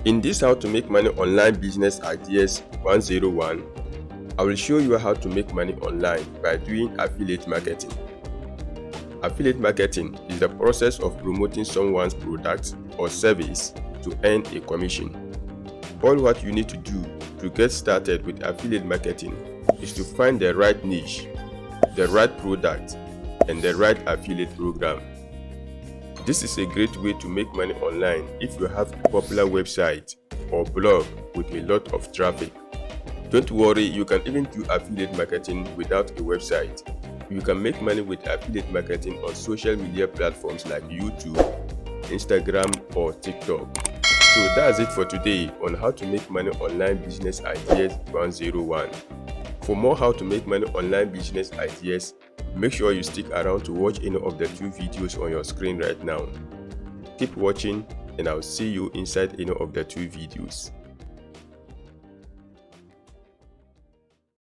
In this How to Make Money Online Business Ideas 101, I will show you how to make money online by doing affiliate marketing. Affiliate marketing is the process of promoting someone's product or service to earn a commission. All what you need to do to get started with affiliate marketing is to find the right niche, the right product, and the right affiliate program. This is a great way to make money online if you have a popular website or blog with a lot of traffic. Don't worry, you can even do affiliate marketing without a website. You can make money with affiliate marketing on social media platforms like YouTube, Instagram, or TikTok. So that's it for today on How to Make Money Online Business Ideas 101. For more How to Make Money Online Business Ideas, make sure you stick around to watch any of the 2 videos on your screen right now. Keep watching and I'll see you inside any of the 2 videos.